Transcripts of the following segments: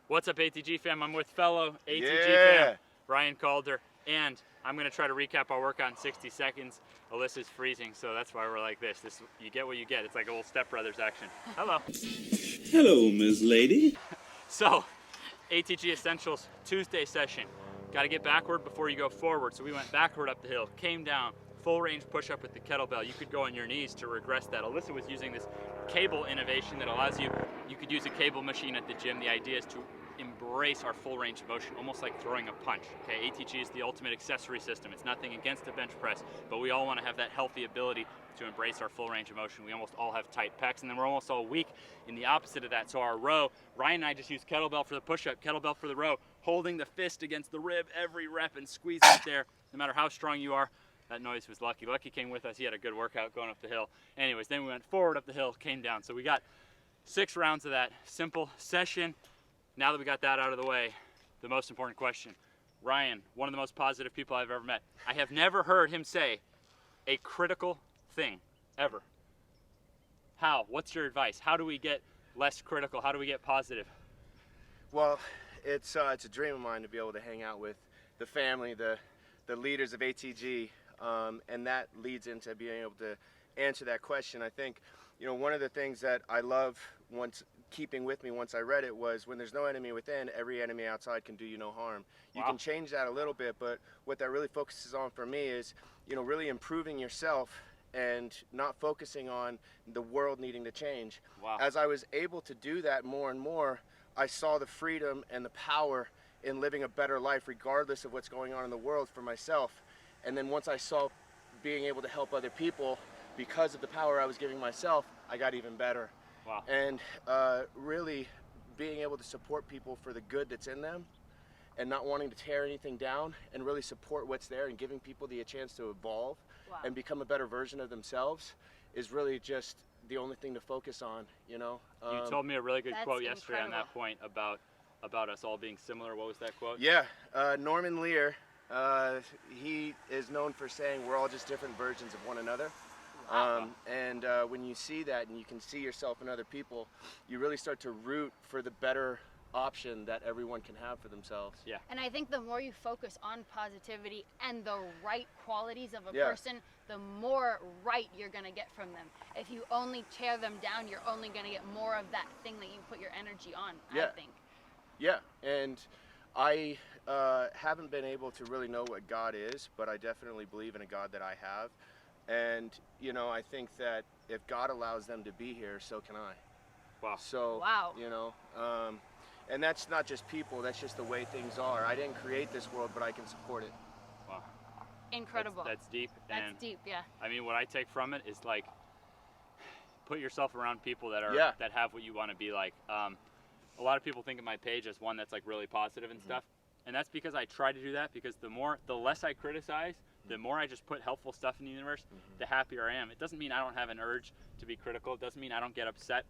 What's up, ATG fam? I'm with fellow ATG fam, Ryan Calder, and I'm going to try to recap our workout in 60 seconds. Alyssa's freezing, so that's why we're like this. You get what you get. It's like old Step Brothers action. Hello. Hello, Ms. Lady. So, ATG Essentials Tuesday session. Got to get backward before you go forward. So we went backward up the hill, came down, full range push up with the kettlebell. You could go on your knees to regress that. Alyssa was using this cable innovation that allows you could use a cable machine at the gym. The idea is to embrace our full range of motion, almost like throwing a punch. Okay, ATG is the ultimate accessory system. It's nothing against the bench press, but we all want to have that healthy ability to embrace our full range of motion. We almost all have tight pecs, and then we're almost all weak in the opposite of that. So our row, Ryan and I just use kettlebell for the push-up, kettlebell for the row, holding the fist against the rib every rep and squeeze it there, no matter how strong you are. That noise was Lucky. Lucky came with us. He had a good workout going up the hill. Anyways, then we went forward up the hill, came down. So we got 6 rounds of that simple session. Now that we got that out of the way, the most important question. Ryan, one of the most positive people I've ever met. I have never heard him say a critical thing, ever. How? What's your advice? How do we get less critical? How do we get positive? Well, it's a dream of mine to be able to hang out with the family, the leaders of ATG, and that leads into being able to answer that question. I think, one of the things that I love keeping with me once I read it was, when there's no enemy within, every enemy outside can do you no harm. You can change that a little bit, but what that really focuses on for me is, really improving yourself and not focusing on the world needing to change. Wow. As I was able to do that more and more, I saw the freedom and the power in living a better life regardless of what's going on in the world for myself. And then once I saw being able to help other people because of the power I was giving myself, I got even better. Wow. And really being able to support people for the good that's in them and not wanting to tear anything down, and really support what's there and giving people a chance to evolve and become a better version of themselves is really just the only thing to focus on, You told me a really good quote yesterday on that point about us all being similar. What was that quote? Yeah, Norman Lear, he is known for saying we're all just different versions of one another. And when you see that and you can see yourself in other people, you really start to root for the better option that everyone can have for themselves. Yeah. And I think the more you focus on positivity and the right qualities of a person, the more right you're going to get from them. If you only tear them down, you're only going to get more of that thing that you put your energy on, I think. Yeah, and I haven't been able to really know what God is, but I definitely believe in a God that I have. And, I think that if God allows them to be here, so can I. Wow. So, and that's not just people, that's just the way things are. I didn't create this world, but I can support it. Wow. Incredible. That's deep. That's deep, yeah. I mean, what I take from it is, like, put yourself around people that are that have what you want to be like. A lot of people think of my page as one that's like really positive and stuff. And that's because I try to do that, because the less I criticize, the more I just put helpful stuff in the universe, the happier I am. It doesn't mean I don't have an urge to be critical. It doesn't mean I don't get upset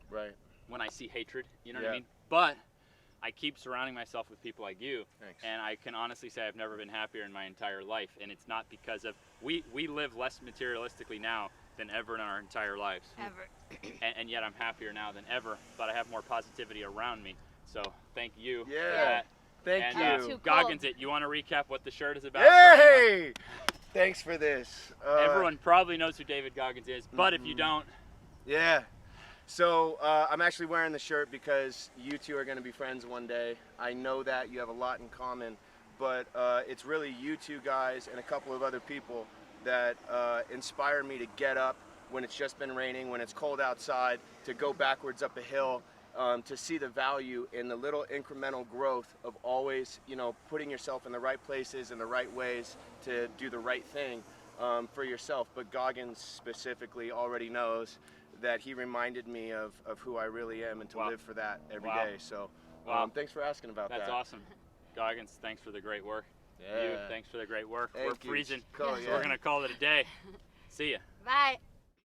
when I see hatred. You know what I mean? But I keep surrounding myself with people like you. Thanks. And I can honestly say I've never been happier in my entire life. And it's not because of, we live less materialistically now than ever in our entire lives. Ever. And yet I'm happier now than ever, but I have more positivity around me. So thank you for Yeah. that. Thank And, you. Goggins, you want to recap what the shirt is about? Hey! Thanks for this. Everyone probably knows who David Goggins is, but if you don't. Yeah. So I'm actually wearing the shirt because you two are going to be friends one day. I know that you have a lot in common, but it's really you two guys and a couple of other people that inspire me to get up when it's just been raining, when it's cold outside, to go backwards up a hill, to see the value in the little incremental growth of always, putting yourself in the right places and the right ways to do the right thing for yourself. But Goggins specifically already knows that he reminded me of who I really am, and to live for that every day. So thanks for asking about that. That's awesome. Goggins, thanks for the great work. Yeah. You, thanks for the great work. Thank We're you. freezing, Cool, so we're going to call it a day. See ya. Bye.